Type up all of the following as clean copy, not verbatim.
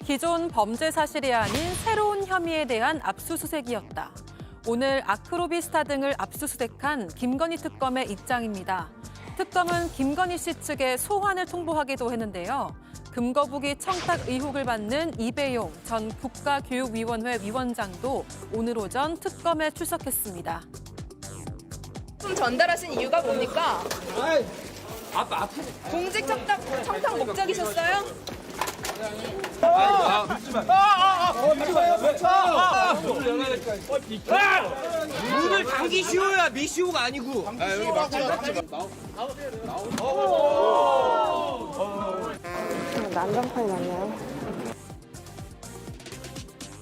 기존 범죄 사실이 아닌 새로운 혐의에 대한 압수수색이었다. 오늘 아크로비스타 등을 압수수색한 김건희 특검의 입장입니다. 특검은 김건희 씨 측에 소환을 통보하기도 했는데요. 금거북이 청탁 의혹을 받는 이배용 전 국가교육위원회 위원장도 오늘 오전 특검에 출석했습니다. 전달하신 이유가 뭡니까? 공직 청탁 목적이셨어요? 문을 당기시오야 미시오가 아니고. 난장판이 났나요?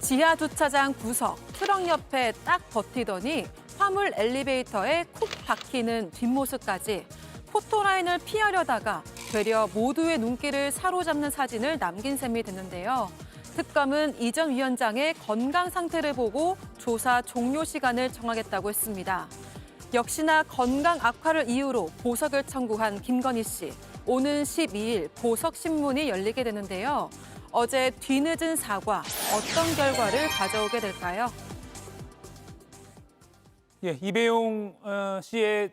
지하 주차장 구석, 트럭 옆에 딱 버티더니 화물 엘리베이터에 콕 박히는 뒷모습까지 포토라인을 피하려다가 되려 모두의 눈길을 사로잡는 사진을 남긴 셈이 됐는데요. 특검은 이 전 위원장의 건강 상태를 보고 조사 종료 시간을 정하겠다고 했습니다. 역시나 건강 악화를 이유로 보석을 청구한 김건희 씨. 오는 12일 보석 신문이 열리게 되는데요. 어제 뒤늦은 사과, 어떤 결과를 가져오게 될까요? 예, 이배용 씨의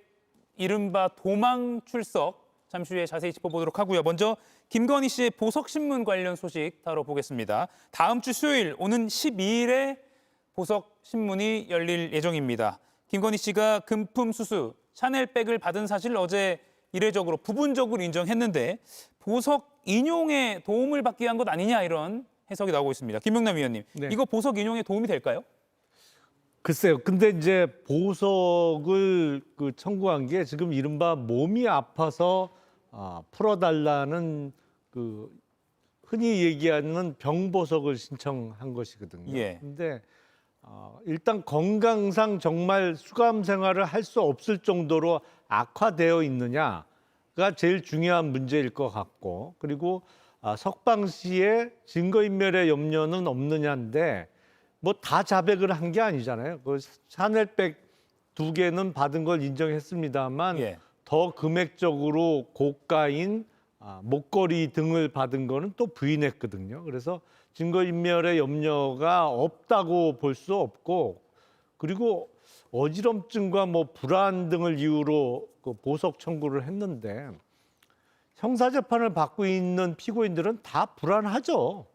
이른바 도망 출석 잠시 후에 자세히 짚어보도록 하고요. 먼저 김건희 씨의 보석 신문 관련 소식 다뤄보겠습니다. 다음 주 수요일 오는 12일에 보석 신문이 열릴 예정입니다. 김건희 씨가 금품 수수 샤넬백을 받은 사실을 어제 이례적으로 부분적으로 인정했는데 보석 인용에 도움을 받기 위한 것 아니냐 이런 해석이 나오고 있습니다. 김명남 위원님, 네. 이거 보석 인용에 도움이 될까요? 글쎄요. 근데 이제 보석을 청구한 게 지금 이른바 몸이 아파서 풀어달라는 흔히 얘기하는 병보석을 신청한 것이거든요. 예. 근데 일단 건강상 정말 수감 생활을 할 수 없을 정도로 악화되어 있느냐가 제일 중요한 문제일 것 같고, 그리고 석방 시에 증거인멸의 염려는 없느냐인데 뭐 다 자백을 한 게 아니잖아요. 그 샤넬백 2개는 받은 걸 인정했습니다만 예. 더 금액적으로 고가인 목걸이 등을 받은 거는 또 부인했거든요. 그래서 증거인멸의 염려가 없다고 볼 수 없고, 그리고 어지럼증과 뭐 불안 등을 이유로 그 보석 청구를 했는데 형사재판을 받고 있는 피고인들은 다 불안하죠.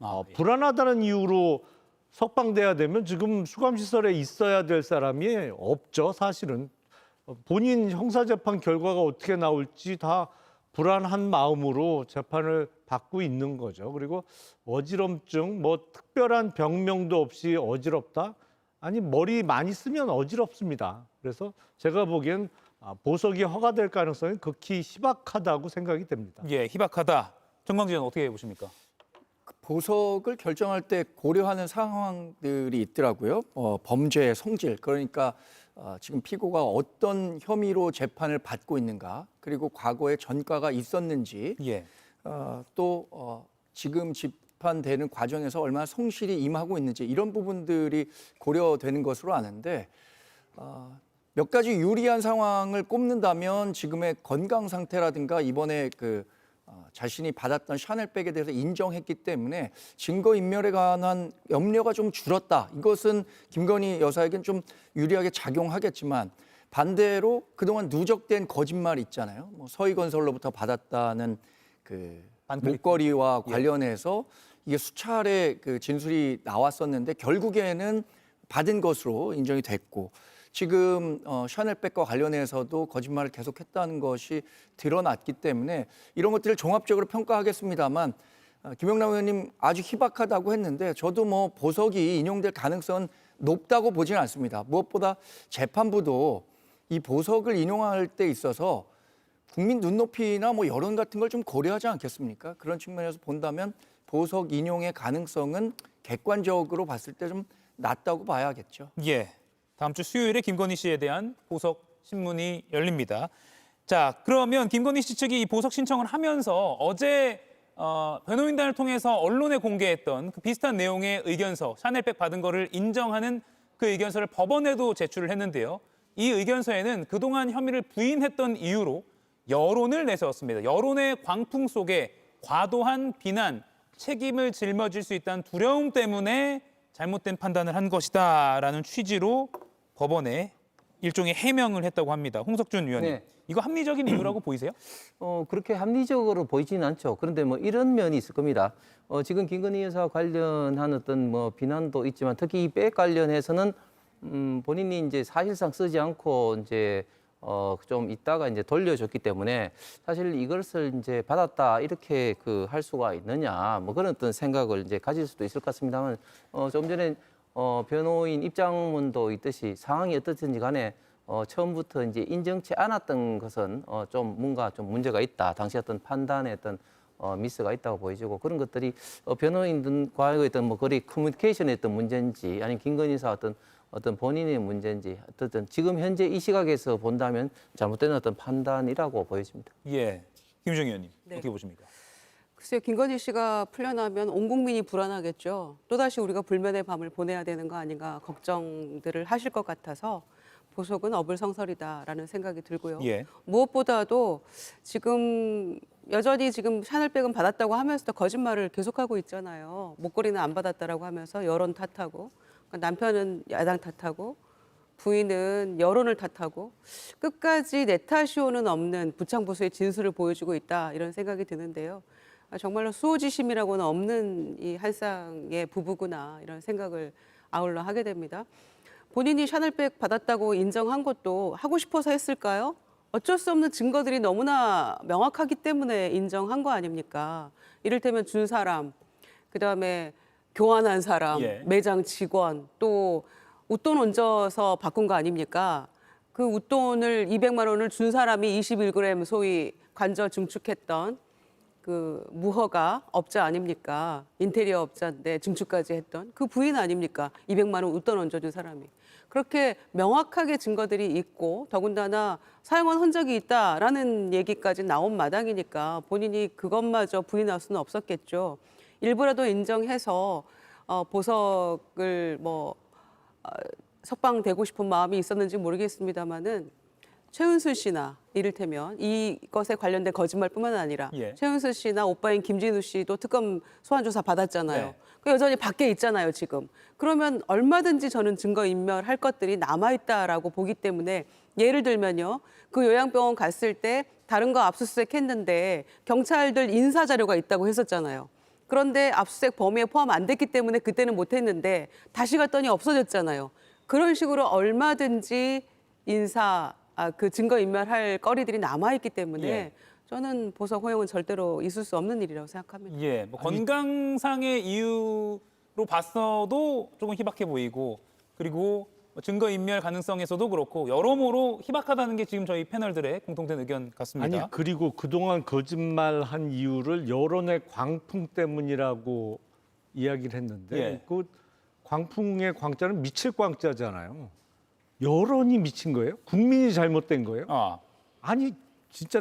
예. 불안하다는 이유로 석방돼야 되면 지금 수감시설에 있어야 될 사람이 없죠, 사실은. 본인 형사재판 결과가 어떻게 나올지 다 불안한 마음으로 재판을 받고 있는 거죠. 그리고 어지럼증, 뭐 특별한 병명도 없이 어지럽다? 아니, 머리 많이 쓰면 어지럽습니다. 그래서 제가 보기엔 보석이 허가될 가능성이 극히 희박하다고 생각이 됩니다. 예, 희박하다. 정광진 의원 어떻게 보십니까? 보석을 결정할 때 고려하는 상황들이 있더라고요. 범죄의 성질, 그러니까 지금 피고가 어떤 혐의로 재판을 받고 있는가, 그리고 과거에 전과가 있었는지, 예. 또 지금 재판되는 과정에서 얼마나 성실히 임하고 있는지 이런 부분들이 고려되는 것으로 아는데 몇 가지 유리한 상황을 꼽는다면 지금의 건강 상태라든가 이번에 자신이 받았던 샤넬백에 대해서 인정했기 때문에 증거인멸에 관한 염려가 좀 줄었다. 이것은 김건희 여사에겐 좀 유리하게 작용하겠지만 반대로 그동안 누적된 거짓말 있잖아요. 뭐 서희건설로부터 받았다는 목걸이와 관련해서 이게 수차례 진술이 나왔었는데 결국에는 받은 것으로 인정이 됐고, 지금 샤넬백과 관련해서도 거짓말을 계속했다는 것이 드러났기 때문에 이런 것들을 종합적으로 평가하겠습니다만 김영남 의원님 아주 희박하다고 했는데 저도 뭐 보석이 인용될 가능성은 높다고 보지는 않습니다. 무엇보다 재판부도 이 보석을 인용할 때 있어서 국민 눈높이나 뭐 여론 같은 걸 좀 고려하지 않겠습니까? 그런 측면에서 본다면 보석 인용의 가능성은 객관적으로 봤을 때 좀 낮다고 봐야겠죠. 예. 다음 주 수요일에 김건희 씨에 대한 보석 신문이 열립니다. 자, 그러면 김건희 씨 측이 이 보석 신청을 하면서 어제 변호인단을 통해서 언론에 공개했던 그 비슷한 내용의 의견서, 샤넬백 받은 거를 인정하는 그 의견서를 법원에도 제출을 했는데요. 이 의견서에는 그동안 혐의를 부인했던 이유로 여론을 내세웠습니다. 여론의 광풍 속에 과도한 비난, 책임을 짊어질 수 있다는 두려움 때문에 잘못된 판단을 한 것이다라는 취지로 법원에 일종의 해명을 했다고 합니다. 홍석준 위원님, 네. 이거 합리적인 이유라고 보이세요? 그렇게 합리적으로 보이지는 않죠. 그런데 뭐 이런 면이 있을 겁니다. 지금 김건희 여사 관련한 어떤 뭐 비난도 있지만 특히 이 백 관련해서는 본인이 이제 사실상 쓰지 않고 이제 좀 있다가 이제 돌려줬기 때문에 사실 이것을 이제 받았다 이렇게 할 수가 있느냐 뭐 그런 어떤 생각을 이제 가질 수도 있을 것 같습니다만 좀 전에 변호인 입장문도 있듯이 상황이 어떻든지 간에 처음부터 이제 인정치 않았던 것은 좀 뭔가 좀 문제가 있다. 당시 어떤 판단에 어떤 미스가 있다고 보여지고 그런 것들이 변호인들과의 어떤 뭐 거리 커뮤니케이션의 어떤 문제인지 아니면 김건희 여사 어떤 본인의 문제인지 어쨌든 지금 현재 이 시각에서 본다면 잘못된 어떤 판단이라고 보여집니다. 예, 김유정 의원님 네. 어떻게 보십니까? 글쎄요, 김건희 씨가 풀려나면 온 국민이 불안하겠죠. 또다시 우리가 불면의 밤을 보내야 되는 거 아닌가 걱정들을 하실 것 같아서 보석은 어불성설이다라는 생각이 들고요. 예. 무엇보다도 지금 여전히 지금 샤넬백은 받았다고 하면서도 거짓말을 계속하고 있잖아요. 목걸이는 안 받았다라고 하면서 여론 탓하고 그러니까 남편은 야당 탓하고 부인은 여론을 탓하고 끝까지 내 탓이오는 없는 부창부수의 진술을 보여주고 있다 이런 생각이 드는데요. 정말로 수호지심이라고는 없는 이 한 쌍의 부부구나 이런 생각을 아울러 하게 됩니다. 본인이 샤넬백 받았다고 인정한 것도 하고 싶어서 했을까요? 어쩔 수 없는 증거들이 너무나 명확하기 때문에 인정한 거 아닙니까? 이를테면 준 사람, 그다음에 교환한 사람, 예. 매장 직원, 또 웃돈 얹어서 바꾼 거 아닙니까? 그 웃돈을 200만 원을 준 사람이 21g 소위 관저 증축했던 그 무허가 업자 아닙니까? 인테리어 업자인데 증축까지 했던 그 부인 아닙니까? 200만 원 웃돈 얹어준 사람이. 그렇게 명확하게 증거들이 있고 더군다나 사용한 흔적이 있다라는 얘기까지 나온 마당이니까 본인이 그것마저 부인할 수는 없었겠죠. 일부라도 인정해서 보석을 석방되고 싶은 마음이 있었는지 모르겠습니다만은 최은수 씨나 이를테면 이것에 관련된 거짓말뿐만 아니라 예. 최은수 씨나 오빠인 김진우 씨도 특검 소환 조사 받았잖아요. 네. 그 여전히 밖에 있잖아요, 지금. 그러면 얼마든지 저는 증거 인멸할 것들이 남아 있다라고 보기 때문에 예를 들면요. 그 요양병원 갔을 때 다른 거 압수수색 했는데 경찰들 인사 자료가 있다고 했었잖아요. 그런데 압수수색 범위에 포함 안 됐기 때문에 그때는 못 했는데 다시 갔더니 없어졌잖아요. 그런 식으로 얼마든지 그 증거 인멸할 거리들이 남아 있기 때문에 예. 저는 보석 허용은 절대로 있을 수 없는 일이라고 생각합니다. 예, 뭐 건강상의 이유로 봤어도 조금 희박해 보이고 그리고 증거 인멸 가능성에서도 그렇고 여러모로 희박하다는 게 지금 저희 패널들의 공통된 의견 같습니다. 아니 그리고 그동안 거짓말한 이유를 여론의 광풍 때문이라고 이야기를 했는데 예. 그 광풍의 광자는 미칠 광자잖아요. 여론이 미친 거예요? 국민이 잘못된 거예요? 아니 진짜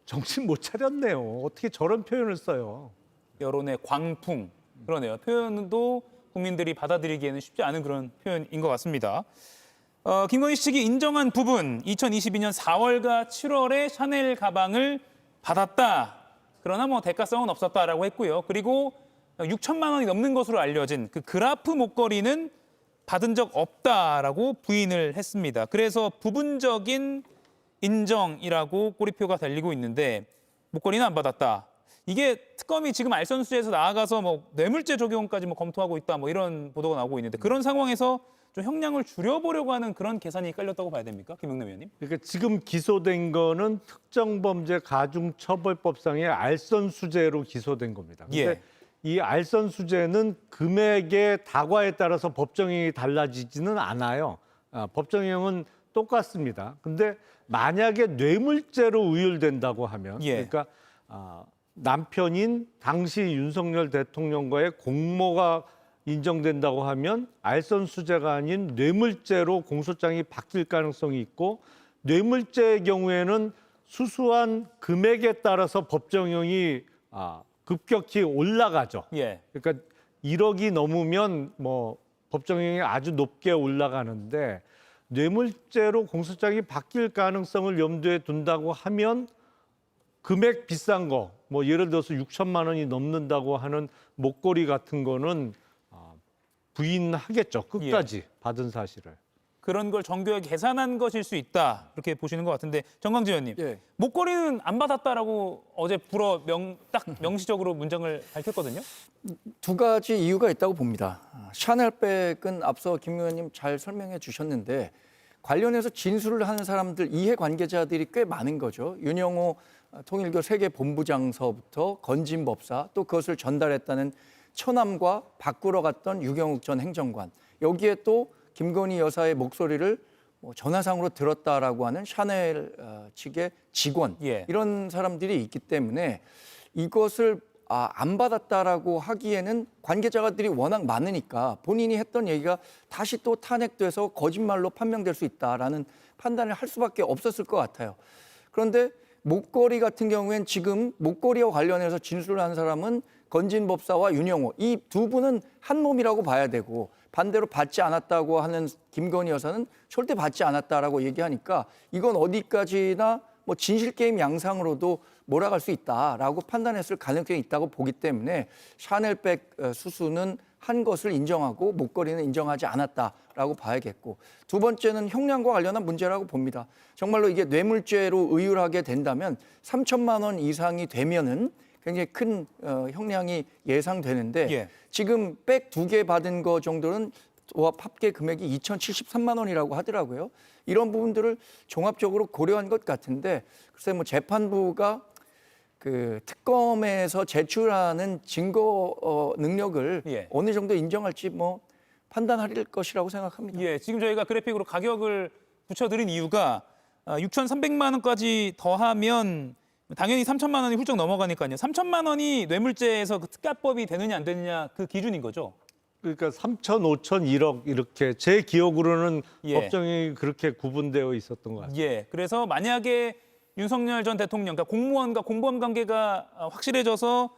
정신 못 차렸네요. 어떻게 저런 표현을 써요? 여론의 광풍 그러네요. 표현도 국민들이 받아들이기에는 쉽지 않은 그런 표현인 것 같습니다. 김건희 씨 측이 인정한 부분 2022년 4월과 7월에 샤넬 가방을 받았다. 그러나 뭐 대가성은 없었다라고 했고요. 그리고 6천만 원이 넘는 것으로 알려진 그 그라프 목걸이는 받은 적 없다라고 부인을 했습니다. 그래서 부분적인 인정이라고 꼬리표가 달리고 있는데 목걸이는 안 받았다. 이게 특검이 지금 알선수재에서 나아가서 뭐 뇌물죄 적용까지 뭐 검토하고 있다 뭐 이런 보도가 나오고 있는데 그런 상황에서 좀 형량을 줄여보려고 하는 그런 계산이 깔렸다고 봐야 됩니까? 김영남 의원님. 그러니까 지금 기소된 거는 특정범죄 가중처벌법상의 알선수재로 기소된 겁니다. 근데 예. 이 알선수재는 금액의 다과에 따라서 법정형이 달라지지는 않아요. 법정형은 똑같습니다. 근데 만약에 뇌물죄로 의율된다고 하면 예. 그러니까 남편인 당시 윤석열 대통령과의 공모가 인정된다고 하면 알선수재가 아닌 뇌물죄로 공소장이 바뀔 가능성이 있고 뇌물죄의 경우에는 수수한 금액에 따라서 법정형이 급격히 올라가죠. 예. 그러니까 1억이 넘으면 뭐 법정형이 아주 높게 올라가는데 뇌물죄로 공소장이 바뀔 가능성을 염두에 둔다고 하면 금액 비싼 거 뭐 예를 들어서 6천만 원이 넘는다고 하는 목걸이 같은 거는 부인하겠죠. 끝까지 받은 사실을. 그런 걸 정교하게 계산한 것일 수 있다. 이렇게 보시는 것 같은데 정광진 의원님. 예. 목걸이는 안 받았다라고 어제 딱 명시적으로 문장을 밝혔거든요. 두 가지 이유가 있다고 봅니다. 샤넬백은 앞서 김 의원님 잘 설명해 주셨는데 관련해서 진술을 하는 사람들, 이해관계자들이 꽤 많은 거죠. 윤영호 통일교 세계본부장서부터 건진법사, 또 그것을 전달했다는 처남과 바꾸러 갔던 유경욱 전 행정관, 여기에 또 김건희 여사의 목소리를 전화상으로 들었다라고 하는 샤넬 측의 직원, 예. 이런 사람들이 있기 때문에 이것을 안 받았다라고 하기에는 관계자들이 워낙 많으니까 본인이 했던 얘기가 다시 또 탄핵돼서 거짓말로 판명될 수 있다라는 판단을 할 수밖에 없었을 것 같아요. 그런데 목걸이 같은 경우엔 지금 목걸이와 관련해서 진술을 한 사람은 건진 법사와 윤영호, 이 두 분은 한 몸이라고 봐야 되고, 반대로 받지 않았다고 하는 김건희 여사는 절대 받지 않았다라고 얘기하니까 이건 어디까지나 뭐 진실 게임 양상으로도 몰아갈 수 있다라고 판단했을 가능성이 있다고 보기 때문에 샤넬백 수수는 한 것을 인정하고 목걸이는 인정하지 않았다라고 봐야겠고, 두 번째는 형량과 관련한 문제라고 봅니다. 정말로 이게 뇌물죄로 의율하게 된다면 3천만 원 이상이 되면은 굉장히 큰 형량이 예상되는데 예. 지금 백 2개 받은 거 정도는 합계 금액이 2,073만 원이라고 하더라고요. 이런 부분들을 종합적으로 고려한 것 같은데, 글쎄 뭐 재판부가 그 특검에서 제출하는 증거 능력을 예. 어느 정도 인정할지 뭐 판단할 것이라고 생각합니다. 예, 지금 저희가 그래픽으로 가격을 붙여드린 이유가 6,300만 원까지 더하면 당연히 3천만 원이 훌쩍 넘어가니까요. 3천만 원이 뇌물죄에서 그 특가법이 되느냐 안 되느냐 그 기준인 거죠. 그러니까 3천, 5천, 1억 이렇게 제 기억으로는 예. 법정이 그렇게 구분되어 있었던 것 같아요. 예, 그래서 만약에 윤석열 전 대통령, 그러니까 공무원과 공범 관계가 확실해져서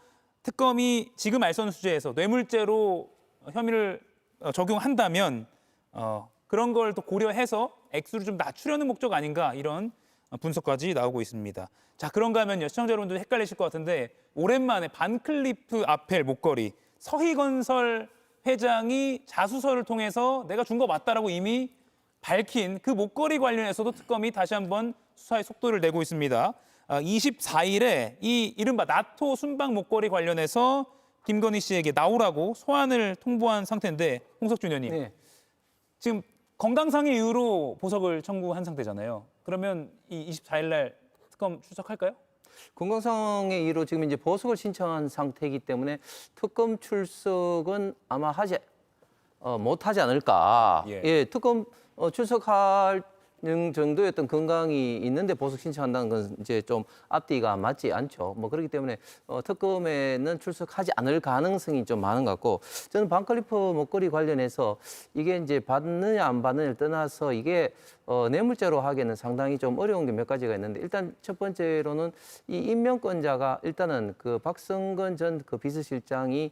특검이 지금 알선수재에서 뇌물죄로 혐의를 적용한다면 그런 걸 또 고려해서 액수를 좀 낮추려는 목적 아닌가, 이런 분석까지 나오고 있습니다. 자, 그런가 하면요, 시청자 여러분들 헷갈리실 것 같은데 오랜만에 반클리프 아펠 목걸이, 서희건설 회장이 자수서를 통해서 내가 준 거 맞다라고 이미 밝힌 그 목걸이 관련해서도 특검이 다시 한번 수사의 속도를 내고 있습니다. 24일에 이 이른바 나토 순방 목걸이 관련해서 김건희 씨에게 나오라고 소환을 통보한 상태인데, 홍석준 의원님. 네. 지금 건강상의 이유로 보석을 청구한 상태잖아요. 그러면 이 24일 날 특검 출석할까요? 건강상의 이유로 지금 이제 보석을 신청한 상태이기 때문에 특검 출석은 아마 못하지 않을까. 예. 예, 특검 출석할 정도의 어떤 건강이 있는데 보석 신청한다는 건 이제 좀 앞뒤가 맞지 않죠. 뭐 그렇기 때문에 특검에는 출석하지 않을 가능성이 좀 많은 것 같고, 저는 반클리프 목걸이 관련해서 이게 이제 받느냐 안 받느냐를 떠나서 이게 뇌물죄로 하기에는 상당히 좀 어려운 게 몇 가지가 있는데, 일단 첫 번째로는 이 임명권자가 일단은 그 박성건 전 그 비서실장이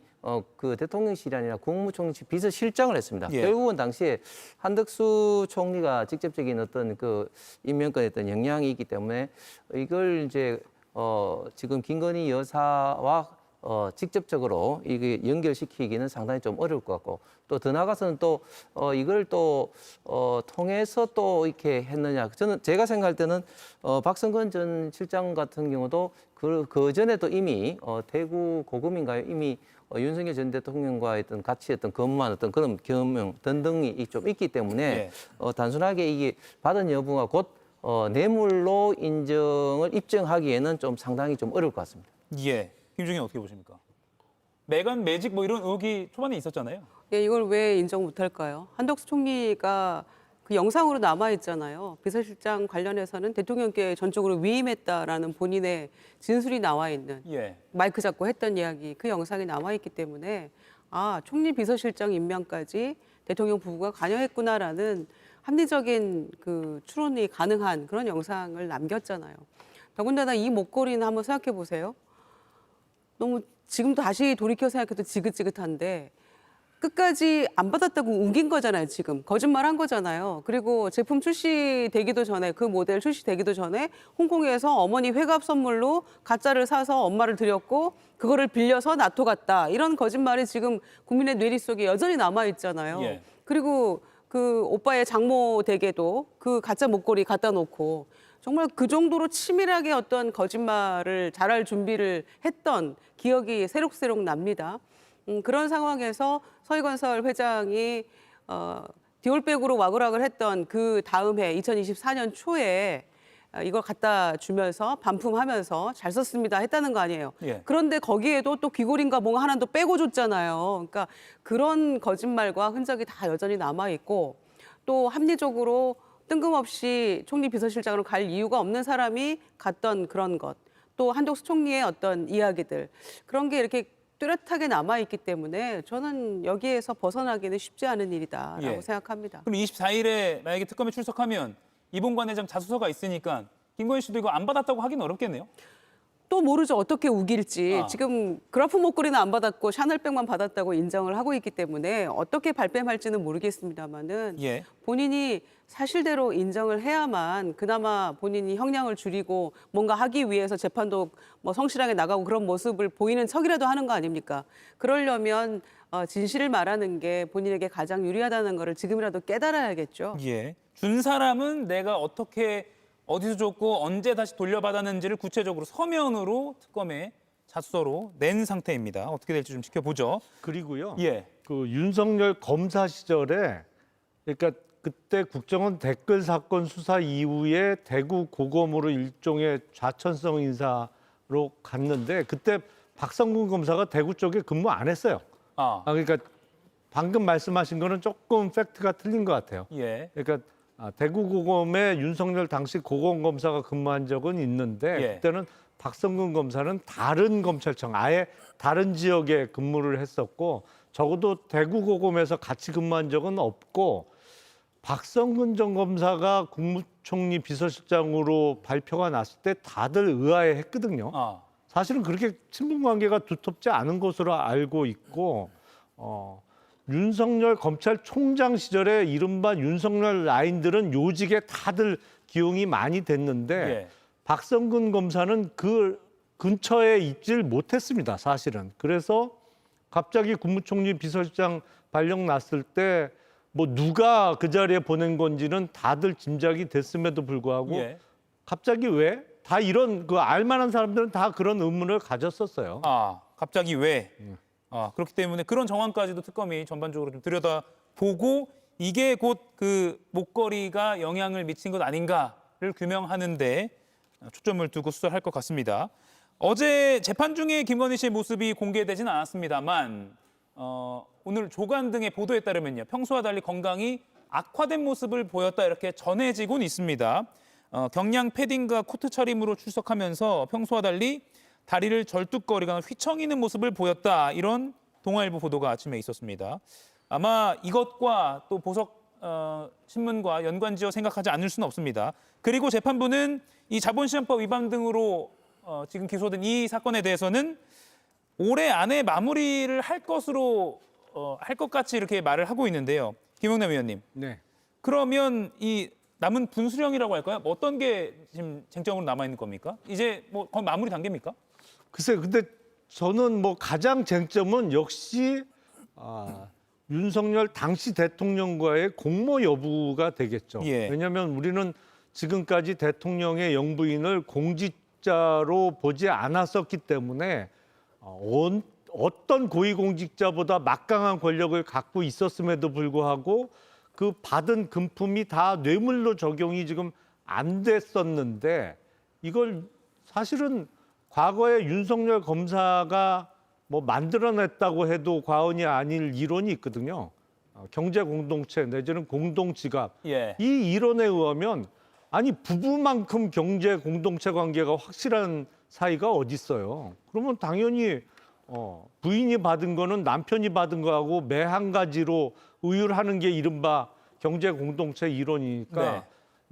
그 대통령실이 아니라 국무총리실 비서실장을 했습니다. 예. 결국은 당시에 한덕수 총리가 직접적인 어떤 그 임명권에 어떤 영향이 있기 때문에 이걸 이제 지금 김건희 여사와 직접적으로 이게 연결시키기는 상당히 좀 어려울 것 같고, 또 더 나아가서는 또 이걸 또 통해서 또 이렇게 했느냐. 제가 생각할 때는 박성건 전 실장 같은 경우도 그 전에도 이미 대구 고검인가요? 이미 윤석열 전 대통령과의 어떤 같이 어떤 근무한 어떤 그런 경험 등등이 좀 있기 때문에 예. 단순하게 이게 받은 여부가 곧 뇌물로 입증하기에는 좀 상당히 좀 어려울 것 같습니다. 예. 김종인 어떻게 보십니까? 매간 매직 뭐 이런 의혹이 초반에 있었잖아요. 예, 이걸 왜 인정 못할까요? 한덕수 총리가 그 영상으로 남아 있잖아요. 비서실장 관련해서는 대통령께 전적으로 위임했다라는 본인의 진술이 나와 있는, 예. 마이크 잡고 했던 이야기, 그 영상이 남아 있기 때문에 총리 비서실장 임명까지 대통령 부부가 관여했구나라는 합리적인 그 추론이 가능한 그런 영상을 남겼잖아요. 더군다나 이 목걸이는 한번 생각해 보세요. 너무 지금도 다시 돌이켜 생각해도 지긋지긋한데 끝까지 안 받았다고 우긴 거잖아요, 지금. 거짓말한 거잖아요. 그리고 제품 출시되기도 전에, 그 모델 출시되기도 전에 홍콩에서 어머니 회갑 선물로 가짜를 사서 엄마를 드렸고 그거를 빌려서 나토 갔다. 이런 거짓말이 지금 국민의 뇌리 속에 여전히 남아 있잖아요. 예. 그리고 그 오빠의 장모 댁에도 그 가짜 목걸이 갖다 놓고 정말 그 정도로 치밀하게 어떤 거짓말을 잘할 준비를 했던 기억이 새록새록 납니다. 그런 상황에서 서희건설 회장이 디올백으로 와그락을 했던 그 다음 해 2024년 초에 이걸 갖다 주면서 반품하면서 잘 썼습니다 했다는 거 아니에요. 예. 그런데 거기에도 또 귀걸이인가 뭔가 하나 더 빼고 줬잖아요. 그러니까 그런 거짓말과 흔적이 다 여전히 남아 있고 또 합리적으로 뜬금없이 총리 비서실장으로 갈 이유가 없는 사람이 갔던 그런 것, 또 한덕수 총리의 어떤 이야기들 그런 게 이렇게 뚜렷하게 남아 있기 때문에 저는 여기에서 벗어나기는 쉽지 않은 일이다라고 예. 생각합니다. 그럼 24일에 만약에 특검에 출석하면 이봉관 회장 자수서가 있으니까 김건희 씨도 이거 안 받았다고 하기는 어렵겠네요. 또 모르죠. 어떻게 우길지. 아. 지금 그라프 목걸이는 안 받았고 샤넬백만 받았다고 인정을 하고 있기 때문에 어떻게 발뺌할지는 모르겠습니다만은 예. 본인이 사실대로 인정을 해야만 그나마 본인이 형량을 줄이고 뭔가 하기 위해서 재판도 뭐 성실하게 나가고 그런 모습을 보이는 척이라도 하는 거 아닙니까? 그러려면 진실을 말하는 게 본인에게 가장 유리하다는 거를 지금이라도 깨달아야겠죠. 예. 준 사람은 내가 어떻게 어디서 줬고 언제 다시 돌려받았는지를 구체적으로 서면으로 특검에 자수서로 낸 상태입니다. 어떻게 될지 좀 지켜보죠. 그리고요. 예. 그 윤석열 검사 시절에 그러니까 그때 국정원 댓글 사건 수사 이후에 대구 고검으로 일종의 좌천성 인사로 갔는데 그때 박성근 검사가 대구 쪽에 근무 안 했어요. 그러니까 방금 말씀하신 거는 조금 팩트가 틀린 것 같아요. 예. 그러니까 대구 고검에 윤석열 당시 고검 검사가 근무한 적은 있는데 예. 그때는 박성근 검사는 다른 검찰청, 아예 다른 지역에 근무를 했었고 적어도 대구 고검에서 같이 근무한 적은 없고 박성근 전 검사가 국무총리 비서실장으로 발표가 났을 때 다들 의아해했거든요. 사실은 그렇게 친분 관계가 두텁지 않은 것으로 알고 있고 윤석열 검찰총장 시절에 이른바 윤석열 라인들은 요직에 다들 기용이 많이 됐는데 예. 박성근 검사는 그 근처에 있질 못했습니다. 사실은. 그래서 갑자기 국무총리 비서실장 발령 났을 때 뭐 누가 그 자리에 보낸 건지는 다들 짐작이 됐음에도 불구하고 예. 갑자기 왜? 다 이런 그 알만한 사람들은 다 그런 의문을 가졌었어요. 갑자기 왜? 그렇기 때문에 그런 정황까지도 특검이 전반적으로 좀 들여다보고 이게 곧 그 목걸이가 영향을 미친 것 아닌가를 규명하는데 초점을 두고 수사할 것 같습니다. 어제 재판 중에 김건희 씨의 모습이 공개되지는 않았습니다만 오늘 조간 등의 보도에 따르면요. 평소와 달리 건강이 악화된 모습을 보였다 이렇게 전해지곤 있습니다. 경량 패딩과 코트 차림으로 출석하면서 평소와 달리 다리를 절뚝거리거나 휘청이는 모습을 보였다. 이런 동아일보 보도가 아침에 있었습니다. 아마 이것과 또 보석 신문과 연관지어 생각하지 않을 수는 없습니다. 그리고 재판부는 이 자본시장법 위반 등으로 지금 기소된 이 사건에 대해서는 올해 안에 마무리를 할 것으로 할 것 같이 이렇게 말을 하고 있는데요. 김용남 위원님. 네. 그러면 이 남은 분수령이라고 할까요? 뭐 어떤 게 지금 쟁점으로 남아 있는 겁니까? 이제 뭐 거의 마무리 단계입니까? 글쎄, 근데 저는 뭐 가장 쟁점은 역시 윤석열 당시 대통령과의 공모 여부가 되겠죠. 예. 왜냐하면 우리는 지금까지 대통령의 영부인을 공직자로 보지 않았었기 때문에 어떤 고위공직자보다 막강한 권력을 갖고 있었음에도 불구하고 그 받은 금품이 다 뇌물로 적용이 지금 안 됐었는데 이걸 사실은 과거에 윤석열 검사가 뭐 만들어냈다고 해도 과언이 아닐 이론이 있거든요. 경제 공동체 내지는 공동지갑. 예. 이 이론에 의하면 아니 부부만큼 경제 공동체 관계가 확실한 사이가 어디 있어요. 그러면 당연히 부인이 받은 거는 남편이 받은 거하고 매 한 가지로 의율하는 게 이른바 경제 공동체 이론이니까 네.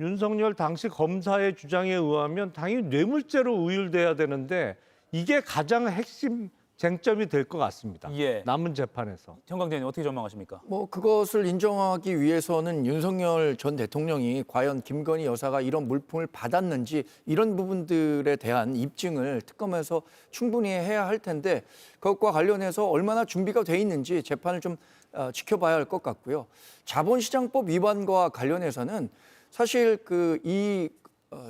윤석열 당시 검사의 주장에 의하면 당연히 뇌물죄로 의율돼야 되는데 이게 가장 핵심 쟁점이 될 것 같습니다. 예. 남은 재판에서. 정강재님 어떻게 전망하십니까? 뭐 그것을 인정하기 위해서는 윤석열 전 대통령이 과연 김건희 여사가 이런 물품을 받았는지 이런 부분들에 대한 입증을 특검에서 충분히 해야 할 텐데 그것과 관련해서 얼마나 준비가 돼 있는지 재판을 좀 지켜봐야 할 것 같고요. 자본시장법 위반과 관련해서는 사실 이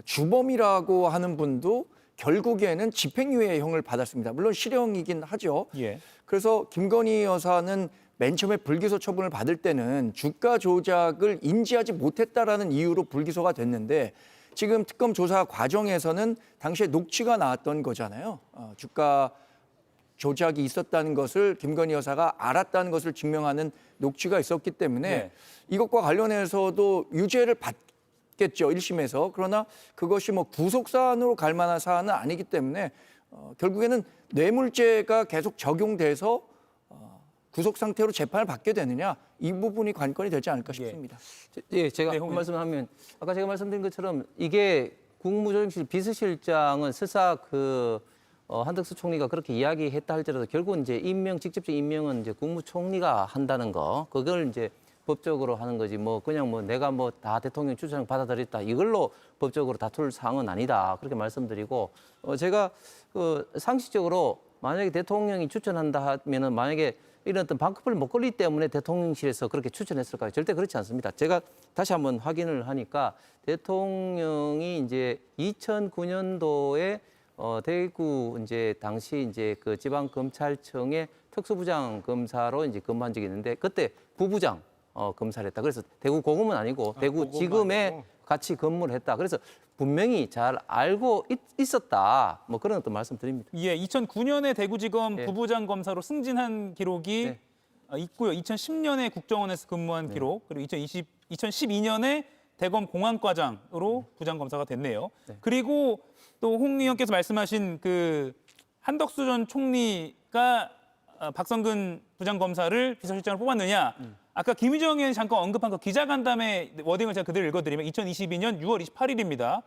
주범이라고 하는 분도 결국에는 집행유예 형을 받았습니다. 물론 실형이긴 하죠. 예. 그래서 김건희 여사는 맨 처음에 불기소 처분을 받을 때는 주가 조작을 인지하지 못했다라는 이유로 불기소가 됐는데 지금 특검 조사 과정에서는 당시에 녹취가 나왔던 거잖아요. 주가 조작이 있었다는 것을 김건희 여사가 알았다는 것을 증명하는 녹취가 있었기 때문에 네. 이것과 관련해서도 유죄를 받겠죠, 1심에서. 그러나 그것이 뭐 구속사안으로 갈 만한 사안은 아니기 때문에 결국에는 뇌물죄가 계속 적용돼서 구속 상태로 재판을 받게 되느냐 이 부분이 관건이 되지 않을까 싶습니다. 예, 제가 네, 한 홍의원. 말씀하면 아까 제가 말씀드린 것처럼 이게 국무조정실 비서실장은 설사 한덕수 총리가 그렇게 이야기했다 할지라도 결국은 이제 직접적 임명은 이제 국무총리가 한다는 거, 그걸 이제 법적으로 하는 거지 그냥 내가 다 대통령 추천을 받아들였다 이걸로 법적으로 다툴 사항은 아니다 그렇게 말씀드리고 제가 상식적으로 만약에 대통령이 추천한다 하면은 만약에 이런 어떤 반컵을 먹거리 때문에 대통령실에서 그렇게 추천했을까요? 절대 그렇지 않습니다. 제가 다시 한번 확인을 하니까 대통령이 이제 2009년도에 대구 이제 당시 이제 그 지방검찰청의 특수부장 검사로 이제 근무한 적이 있는데 그때 부부장 검사를 했다. 그래서 대구 고검은 아니고 대구 지검에 같이 근무를 했다. 그래서 분명히 잘 알고 있었다. 그런 어떤 말씀드립니다. 예, 2009년에 대구지검 예. 부부장 검사로 승진한 기록이 네. 있고요. 2010년에 국정원에서 근무한 기록, 그리고 2012년에 대검 공안과장으로 부장 검사가 됐네요. 그리고 또 홍 의원께서 말씀하신 한덕수 전 총리가 박성근 부장 검사를 비서실장으로 뽑았느냐? 아까 김희정 의원이 잠깐 언급한 그 기자간담회 워딩을 제가 그대로 읽어드리면 2022년 6월 28일입니다.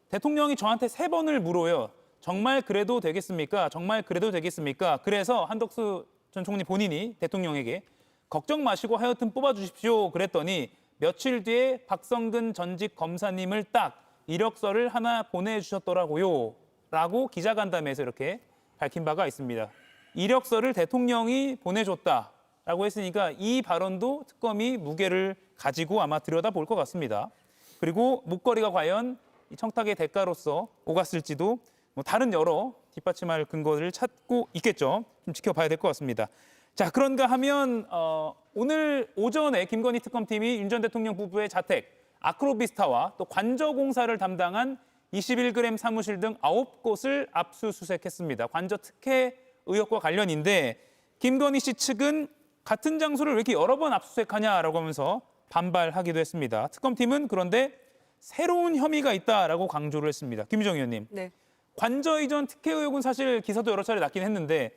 대통령이 저한테 3번을 물어요. 정말 그래도 되겠습니까? 정말 그래도 되겠습니까? 그래서 한덕수 전 총리 본인이 대통령에게 걱정 마시고 하여튼 뽑아주십시오. 그랬더니 며칠 뒤에 박성근 전직 검사님을 딱 이력서를 하나 보내주셨더라고요. 라고 기자간담회에서 이렇게 밝힌 바가 있습니다. 이력서를 대통령이 보내줬다라고 했으니까 이 발언도 특검이 무게를 가지고 아마 들여다볼 것 같습니다. 그리고 목걸이가 과연 이 청탁의 대가로서 오갔을지도 다른 여러 뒷받침할 근거를 찾고 있겠죠. 좀 지켜봐야 될 것 같습니다. 자, 그런가 하면 오늘 오전에 김건희 특검팀이 윤 전 대통령 부부의 자택, 아크로비스타와 또 관저공사를 담당한 21g 사무실 등 9곳을 압수수색했습니다. 관저 특혜 의혹과 관련인데 김건희 씨 측은 같은 장소를 왜 이렇게 여러 번 압수수색하냐라고 하면서 반발하기도 했습니다. 특검팀은 그런데 새로운 혐의가 있다라고 강조를 했습니다. 김유정 의원님. 네. 관저 이전 특혜 의혹은 사실 기사도 여러 차례 났긴 했는데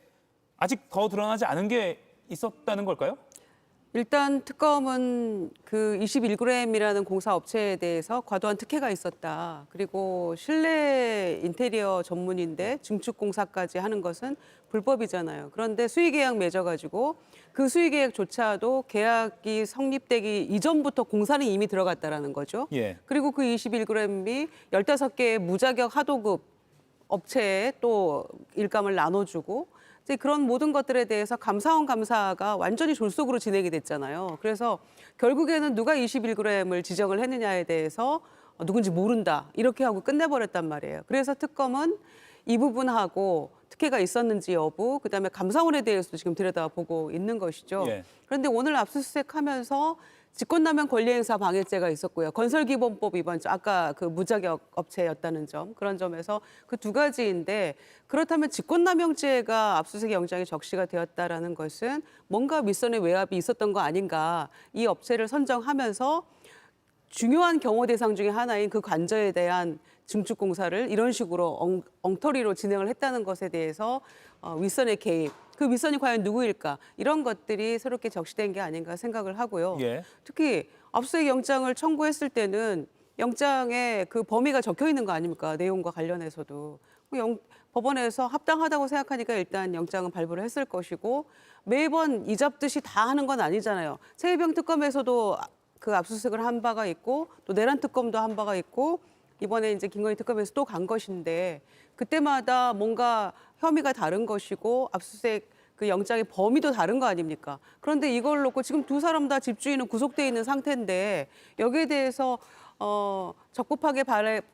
아직 더 드러나지 않은 게 있었다는 걸까요? 일단 특검은 그 21g이라는 공사 업체에 대해서 과도한 특혜가 있었다. 그리고 실내 인테리어 전문인데 증축 공사까지 하는 것은 불법이잖아요. 그런데 수의계약 맺어가지고 그 수의계약조차도 계약이 성립되기 이전부터 공사는 이미 들어갔다라는 거죠. 예. 그리고 그 21g이 15개의 무자격 하도급 업체에 또 일감을 나눠주고 이제 그런 모든 것들에 대해서 감사원 감사가 완전히 졸속으로 진행이 됐잖아요. 그래서 결국에는 누가 21g을 지정을 했느냐에 대해서 누군지 모른다 이렇게 하고 끝내버렸단 말이에요. 그래서 특검은 이 부분하고 특혜가 있었는지 여부, 그다음에 감사원에 대해서도 지금 들여다보고 있는 것이죠. 예. 그런데 오늘 압수수색하면서 직권남용 권리행사 방해죄가 있었고요. 건설기본법 위반, 아까 그 무자격 업체였다는 점, 그런 점에서 그 두 가지인데 그렇다면 직권남용죄가 압수수색 영장에 적시가 되었다라는 것은 뭔가 윗선의 외압이 있었던 거 아닌가. 이 업체를 선정하면서 중요한 경호 대상 중에 하나인 그 관저에 대한 증축 공사를 이런 식으로 엉터리로 진행을 했다는 것에 대해서 윗선의 개입, 그 윗선이 과연 누구일까 이런 것들이 새롭게 적시된 게 아닌가 생각을 하고요. 예. 특히 압수수색 영장을 청구했을 때는 영장에 그 범위가 적혀 있는 거 아닙니까? 내용과 관련해서도. 법원에서 합당하다고 생각하니까 일단 영장은 발부를 했을 것이고 매번 이 잡듯이 다 하는 건 아니잖아요. 최혜병 특검에서도 그 압수수색을 한 바가 있고 또 내란 특검도 한 바가 있고 이번에 이제 김건희 특검에서 또 간 것인데 그때마다 뭔가 혐의가 다른 것이고 압수수색 그 영장의 범위도 다른 거 아닙니까? 그런데 이걸 놓고 지금 두 사람 다 집주인은 구속돼 있는 상태인데 여기에 대해서 적법하게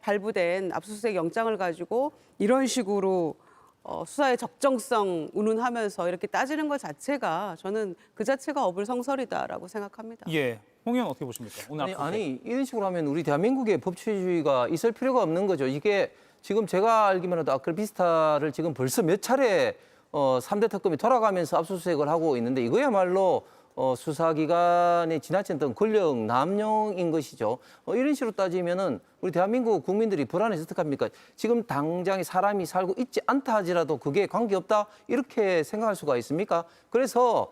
발부된 압수수색 영장을 가지고 이런 식으로 수사의 적정성 운운하면서 이렇게 따지는 것 자체가 저는 그 자체가 어불성설이다라고 생각합니다. 예, 홍 의원 어떻게 보십니까? 오늘 압수수색. 아니 이런 식으로 하면 우리 대한민국의 법치주의가 있을 필요가 없는 거죠. 이게 지금 제가 알기만 해도 아크로비스타를 지금 벌써 몇 차례 3대 특검이 돌아가면서 압수수색을 하고 있는데 이거야말로 수사기관의 지나친 어떤 권력 남용인 것이죠. 이런 식으로 따지면은 우리 대한민국 국민들이 불안해서 어떡합니까? 지금 당장에 사람이 살고 있지 않다 하지라도 그게 관계없다 이렇게 생각할 수가 있습니까? 그래서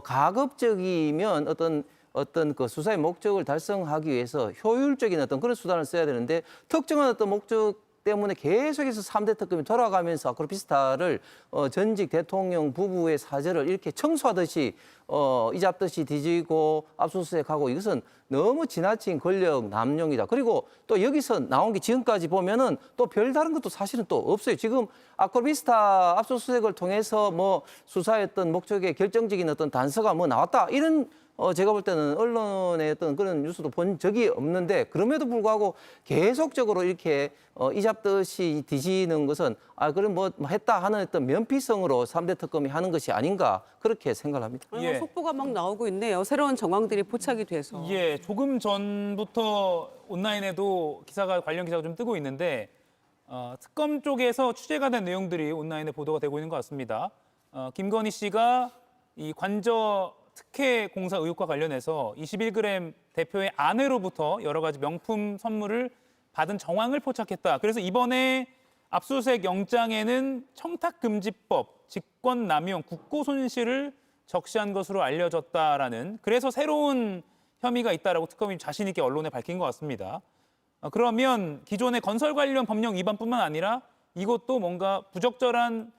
가급적이면 어떤 그 수사의 목적을 달성하기 위해서 효율적인 어떤 그런 수단을 써야 되는데 특정한 어떤 목적 때문에 계속해서 3대 특검이 돌아가면서 아크로비스타를 전직 대통령 부부의 사저를 이렇게 청소하듯이 이잡듯이 뒤지고 압수수색하고 이것은 너무 지나친 권력 남용이다. 그리고 또 여기서 나온 게 지금까지 보면은 또 별다른 것도 사실은 또 없어요. 지금 아크로비스타 압수수색을 통해서 뭐 수사의 어떤 목적의 결정적인 어떤 단서가 뭐 나왔다 이런 제가 볼 때는 언론의 어떤 그런 뉴스도 본 적이 없는데 그럼에도 불구하고 계속적으로 이렇게 이잡듯이 뒤지는 것은 그럼 뭐 했다 하는 어떤 면피성으로 3대 특검이 하는 것이 아닌가 그렇게 생각합니다. 예. 속보가 막 나오고 있네요. 새로운 정황들이 포착이 돼서. 예, 조금 전부터 온라인에도 관련 기사가 좀 뜨고 있는데 특검 쪽에서 취재가 된 내용들이 온라인에 보도가 되고 있는 것 같습니다. 김건희 씨가 이 관저 특혜 공사 의혹과 관련해서 21g 대표의 아내로부터 여러 가지 명품 선물을 받은 정황을 포착했다. 그래서 이번에 압수수색 영장에는 청탁금지법, 직권남용, 국고손실을 적시한 것으로 알려졌다라는 그래서 새로운 혐의가 있다라고 특검이 자신 있게 언론에 밝힌 것 같습니다. 그러면 기존의 건설 관련 법령 위반뿐만 아니라 이것도 뭔가 부적절한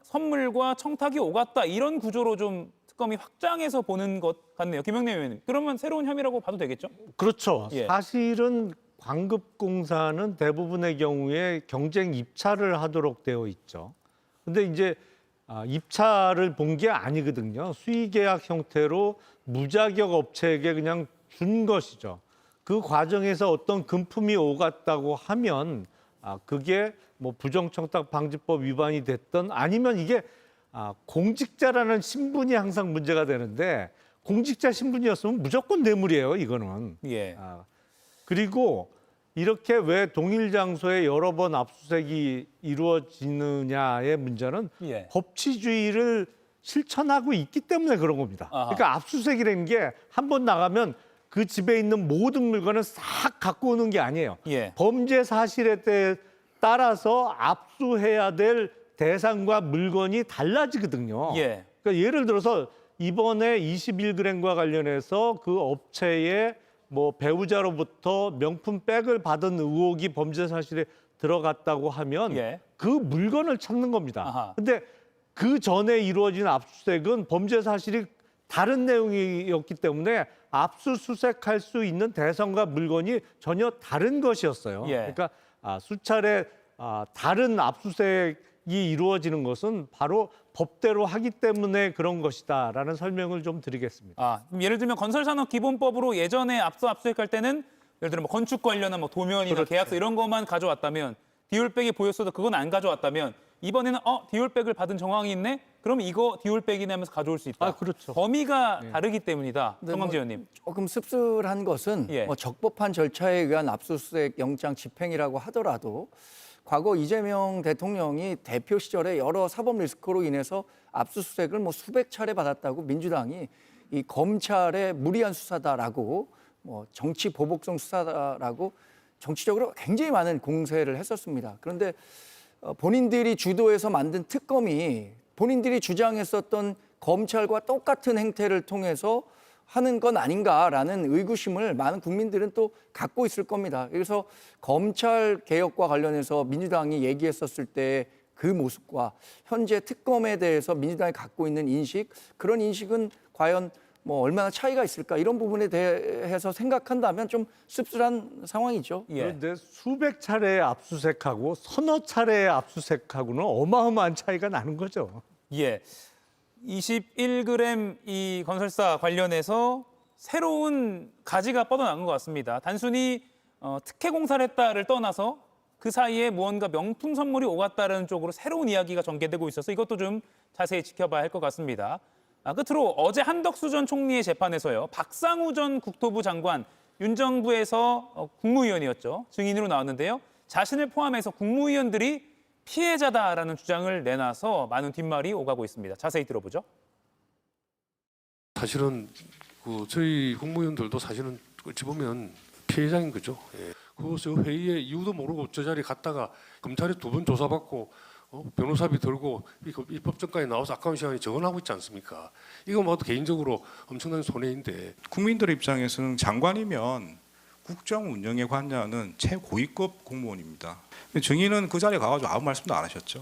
선물과 청탁이 오갔다 이런 구조로 좀 특검이 확장해서 보는 것 같네요. 김영래 의원님. 그러면 새로운 혐의라고 봐도 되겠죠? 그렇죠. 예. 사실은 광급공사는 대부분의 경우에 경쟁 입찰을 하도록 되어 있죠. 근데 이제 입찰을 본 게 아니거든요. 수의계약 형태로 무자격 업체에게 그냥 준 것이죠. 그 과정에서 어떤 금품이 오갔다고 하면 그게 뭐 부정청탁 방지법 위반이 됐던 아니면 이게 공직자라는 신분이 항상 문제가 되는데 공직자 신분이었으면 무조건 뇌물이에요, 이거는. 예. 그리고 이렇게 왜 동일 장소에 여러 번 압수수색이 이루어지느냐의 문제는 예. 법치주의를 실천하고 있기 때문에 그런 겁니다. 아하. 그러니까 압수수색이라는 게 한 번 나가면 그 집에 있는 모든 물건을 싹 갖고 오는 게 아니에요. 예. 범죄 사실에 따라서 압수해야 될 대상과 물건이 달라지거든요. 예. 그러니까 예를 들어서 이번에 21g과 관련해서 그 업체의 뭐 배우자로부터 명품 백을 받은 의혹이 범죄 사실에 들어갔다고 하면 예. 그 물건을 찾는 겁니다. 아하. 근데 그 전에 이루어진 압수수색은 범죄 사실이 다른 내용이었기 때문에 압수수색할 수 있는 대상과 물건이 전혀 다른 것이었어요. 예. 그러니까 수차례 다른 압수수색이 이루어지는 것은 바로 법대로 하기 때문에 그런 것이다라는 설명을 좀 드리겠습니다. 그럼 예를 들면 건설산업기본법으로 예전에 압수수색할 때는 예를 들어 뭐 건축 관련한 뭐 도면이나 그렇죠. 계약서 이런 것만 가져왔다면 디올백이 보였어도 그건 안 가져왔다면 이번에는 디올백을 받은 정황이 있네? 그럼 이거 디올백이네 하면서 가져올 수 있다. 그렇죠. 범위가 다르기 때문이다. 네, 정광재 의원님. 조금 씁쓸한 것은 예. 뭐 적법한 절차에 의한 압수수색 영장 집행이라고 하더라도 과거 이재명 대통령이 대표 시절에 여러 사법 리스크로 인해서 압수수색을 뭐 수백 차례 받았다고 민주당이 이 검찰의 무리한 수사다라고 뭐 정치 보복성 수사다라고 정치적으로 굉장히 많은 공세를 했었습니다. 그런데 본인들이 주도해서 만든 특검이 본인들이 주장했었던 검찰과 똑같은 행태를 통해서 하는 건 아닌가라는 의구심을 많은 국민들은 또 갖고 있을 겁니다. 그래서 검찰 개혁과 관련해서 민주당이 얘기했었을 때 그 모습과 현재 특검에 대해서 민주당이 갖고 있는 인식, 그런 인식은 과연 뭐 얼마나 차이가 있을까, 이런 부분에 대해서 생각한다면 좀 씁쓸한 상황이죠. 예. 그런데 수백 차례 압수수색하고 서너 차례 압수수색하고는 어마어마한 차이가 나는 거죠. 예. 21g 이 건설사 관련해서 새로운 가지가 뻗어나간 것 같습니다. 단순히 특혜 공사를 했다를 떠나서 그 사이에 무언가 명품 선물이 오갔다는 쪽으로 새로운 이야기가 전개되고 있어서 이것도 좀 자세히 지켜봐야 할 것 같습니다. 끝으로 어제 한덕수 전 총리의 재판에서요, 박상우 전 국토부 장관, 윤 정부에서 국무위원이었죠, 증인으로 나왔는데요. 자신을 포함해서 국무위원들이 피해자다라는 주장을 내놔서 많은 뒷말이 오가고 있습니다. 자세히 들어보죠. 사실은 저희 국무위원들도 사실은 어찌 보면 피해자인 거죠. 예. 그것을 회의에 이유도 모르고 저 자리에 갔다가 검찰에 2번 조사받고 변호사비 들고 입법정까지 나와서 아까운 시간에 적응하고 있지 않습니까? 이거 모두 개인적으로 엄청난 손해인데. 국민들 입장에서는 장관이면 국정 운영에 관여하는 최고위급 공무원입니다. 증인은 그 자리에 가가지고 아무 말씀도 안 하셨죠.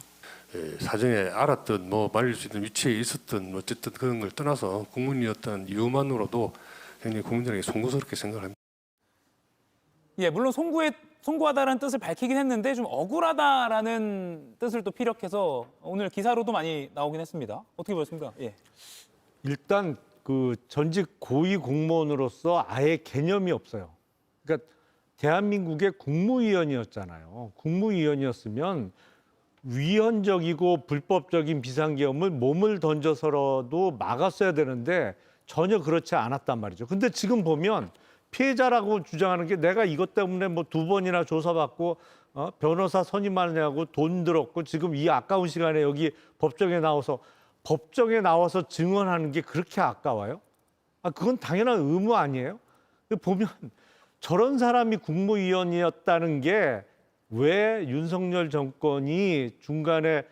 예, 사정에 알았든 뭐 말릴 수 있는 위치에 있었든 어쨌든 그런 걸 떠나서 국문이었던 이유만으로도 굉장히 국민들에게 송구스럽게 생각합니다. 예, 물론 송구하다라는 뜻을 밝히긴 했는데 좀 억울하다라는 뜻을 또 피력해서 오늘 기사로도 많이 나오긴 했습니다. 어떻게 보셨습니까? 예. 일단 그 전직 고위 공무원으로서 아예 개념이 없어요. 그러니까 대한민국의 국무위원이었잖아요. 국무위원이었으면 위헌적이고 불법적인 비상계엄을 몸을 던져서라도 막았어야 되는데 전혀 그렇지 않았단 말이죠. 근데 지금 보면 피해자라고 주장하는 게 내가 이것 때문에 뭐 2번이나 조사받고 변호사 선임하느냐고 돈 들었고 지금 이 아까운 시간에 여기 법정에 나와서 증언하는 게 그렇게 아까워요? 그건 당연한 의무 아니에요? 보면 저런 사람이 국무위원이었다는 게 왜 윤석열 정권이 중간에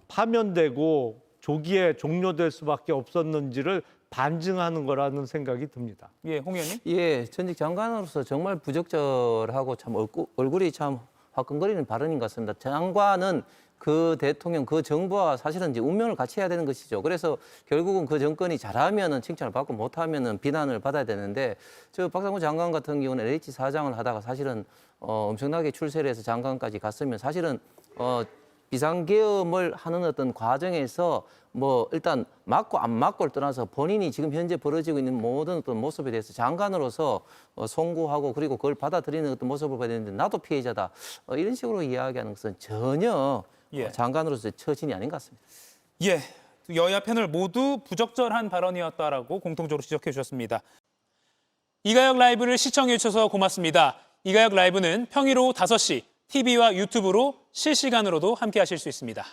파면되고 조기에 종료될 수밖에 없었는지를 반증하는 거라는 생각이 듭니다. 예, 홍 의원님. 예, 전직 장관으로서 정말 부적절하고 참 얼굴이 참 화끈거리는 발언인 것 같습니다. 장관은 그 대통령, 그 정부와 사실은 이제 운명을 같이 해야 되는 것이죠. 그래서 결국은 그 정권이 잘하면은 칭찬을 받고 못하면은 비난을 받아야 되는데, 저 박상우 장관 같은 경우는 LH 사장을 하다가 사실은 엄청나게 출세를 해서 장관까지 갔으면 사실은 비상계엄을 하는 어떤 과정에서 뭐 일단 맞고 안 맞고를 떠나서 본인이 지금 현재 벌어지고 있는 모든 어떤 모습에 대해서 장관으로서 송구하고 그리고 그걸 받아들이는 어떤 모습을 봐야 되는데 나도 피해자다 이런 식으로 이야기하는 것은 전혀 장관으로서의 처신이 아닌 것 같습니다. 예, 여야 패널 모두 부적절한 발언이었다라고 공통적으로 지적해 주셨습니다. 이가혁 라이브를 시청해 주셔서 고맙습니다. 이가혁 라이브는 평일 오후 5시 TV와 유튜브로 실시간으로도 함께 하실 수 있습니다.